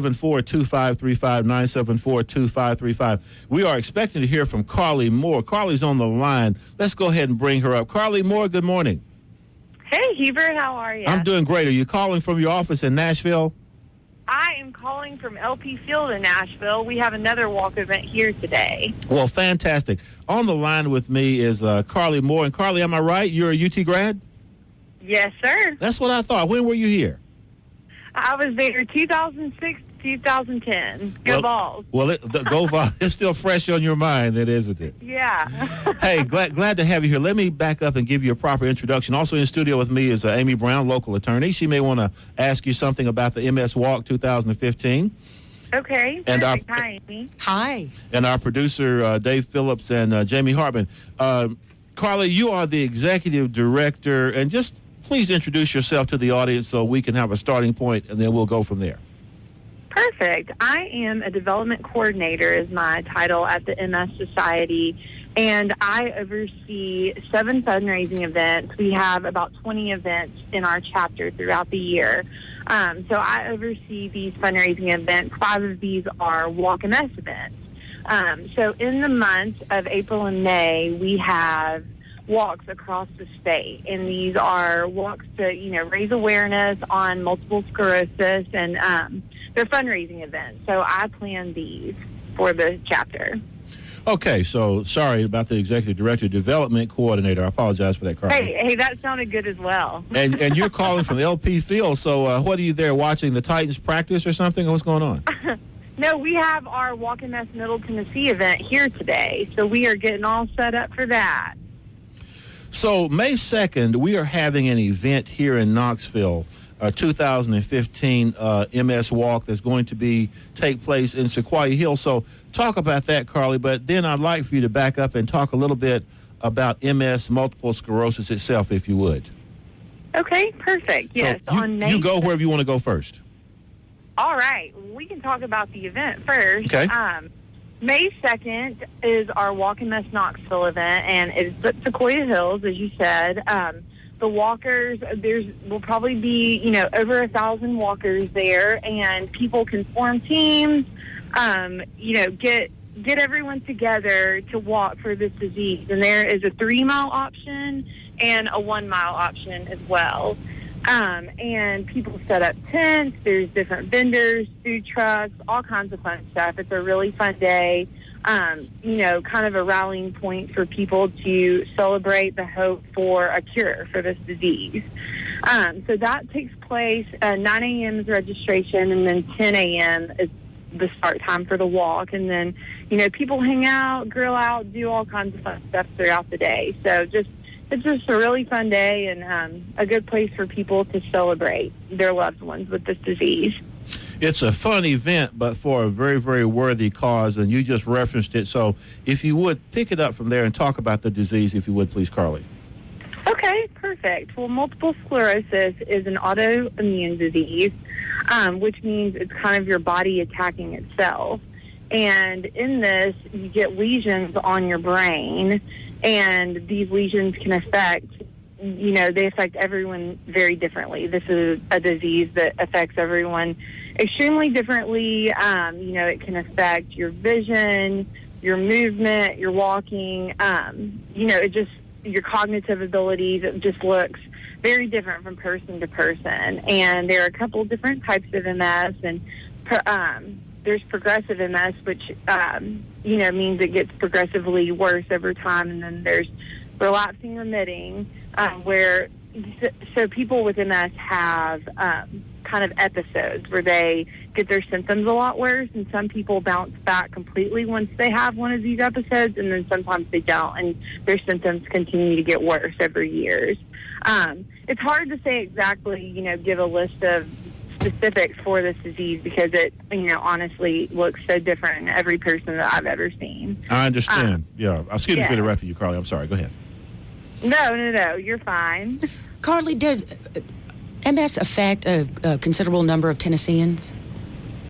974-2535, 974-2535. We are expecting to hear from Carlie Moore. Carlie's on the line. Let's go ahead and bring her up. Carlie Moore, good morning. Hey, Hebert, how are you? I'm doing great. Are you calling from your office in Nashville? I am calling from LP Field in Nashville. We have another walk event here today. Well, fantastic. On the line with me is Carlie Moore. And Carlie, am I right? You're a UT grad? Yes, sir. That's what I thought. When were you here? I was there 2006 to 2010. Go Balls. Well, go Balls. It's still fresh on your mind, then, isn't it? Yeah. Hey, glad to have you here. Let me back up and give you a proper introduction. Also in studio with me is Amy Brown, local attorney. She may want to ask you something about the MS Walk 2015. Okay. And Hi, Amy. Hi. And our producer, Dave Phillips and Jamie Hartman. Carlie, you are the executive director, and just please introduce yourself to the audience so we can have a starting point, and then we'll go from there. Perfect. I am a development coordinator is my title at the MS Society, and I oversee 7 fundraising events. We have about 20 events in our chapter throughout the year. So I oversee these fundraising events. 5 of these are Walk MS events. So in the months of April and May, we have walks across the state, and these are walks to, raise awareness on multiple sclerosis, and they're fundraising events. So I plan these for the chapter. Okay, so sorry about the executive director, development coordinator. I apologize for that, Carlie. Hey, that sounded good as well. And you're calling from LP Field, so what are you there watching, the Titans practice or something? What's going on? No, we have our Walk MS Middle Tennessee event here today, so we are getting all set up for that. So May 2nd, we are having an event here in Knoxville, a 2015 MS Walk that's going to take place in Sequoia Hills. So talk about that, Carlie, but then I'd like for you to back up and talk a little bit about MS, multiple sclerosis itself, if you would. Okay, perfect. Yes, so on May you go wherever you want to go first. All right, we can talk about the event first. Okay. May 2nd is our Walk MS Knoxville event, and it's at Sequoia Hills, as you said. The walkers, will probably be, over 1,000 walkers there, and people can form teams, get everyone together to walk for this disease. And there is a 3-mile option and a 1-mile option as well. And people set up tents. There's different vendors, food trucks, all kinds of fun stuff. It's a really fun day, kind of a rallying point for people to celebrate the hope for a cure for this disease. So that takes place, 9 a.m. is registration, and then 10 a.m. is the start time for the walk. And then, people hang out, grill out, do all kinds of fun stuff throughout the day. So it's just a really fun day, and a good place for people to celebrate their loved ones with this disease. It's a fun event, but for a very, very worthy cause, and you just referenced it. So if you would, pick it up from there and talk about the disease, if you would, please, Carlie. Okay, perfect. Well, multiple sclerosis is an autoimmune disease, which means it's kind of your body attacking itself. And in this, you get lesions on your brain, and these lesions can affect, they affect everyone very differently. This is a disease that affects everyone extremely differently. It can affect your vision, your movement, your walking, your cognitive abilities. It just looks very different from person to person. And there are a couple different types of MS, and there's progressive MS, which, means it gets progressively worse over time. And then there's relapsing remitting, so people with MS have kind of episodes where they get their symptoms a lot worse, and some people bounce back completely once they have one of these episodes, and then sometimes they don't, and their symptoms continue to get worse over years. It's hard to say exactly, give a list of specifics for this disease because it, honestly looks so different in every person that I've ever seen. I understand. Excuse me for interrupting you, Carlie. I'm sorry. Go ahead. No, you're fine. Carlie, does MS affect a considerable number of Tennesseans?